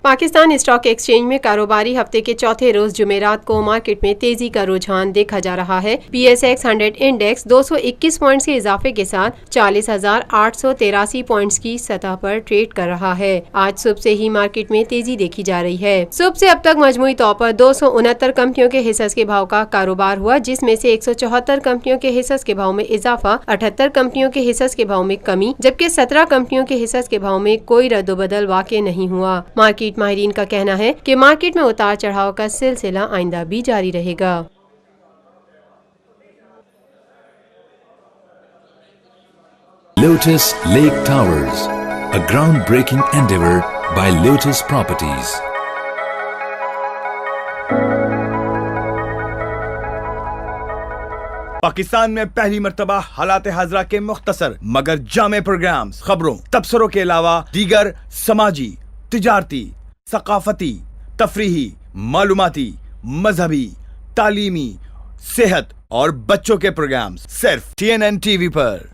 Pakistan stock exchange میں کاروباری ہفتے کے چوتھے روز جمعرات کو مارکیٹ میں تیزی کا رجحان دیکھا جا رہا ہے۔ P S x hundred index 221 points کے اضافے کے ساتھ 40,883 پوائنٹس کی سطح پر ٹریڈ کر رہا ہے۔ آج صبح سے ہی مارکیٹ میں تیزی دیکھی جا رہی ہے۔ صبح سے اب تک مجموعی طور پر 269 کمپنیوں کے حصص کے بھاؤ کا کاروبار ہوا، جس میں سے 174 کمپنیوں کے حصص کے بھاؤ میں اضافہ، 78 کمپنیوں کے حصص کے بھاؤ میں کمی، جبکہ 17 کمپنیوں کے حصص کے بھاؤ میں کوئی ردوبدل واقع نہیں ہوا۔ مارکیٹ ماہرین کا کہنا ہے کہ مارکیٹ میں اتار چڑھاؤ کا سلسلہ آئندہ بھی جاری رہے گا۔ Lotus Lake Towers, a groundbreaking endeavor by Lotus Properties. Pakistan میں پہلی مرتبہ حالات حاضرہ کے مختصر مگر جامع پروگرامز، خبروں، تبصروں کے علاوہ دیگر سماجی، تجارتی، ثقافتی، تفریحی، معلوماتی، مذہبی، تعلیمی، صحت اور بچوں کے پروگرامز صرف TNN TV پر۔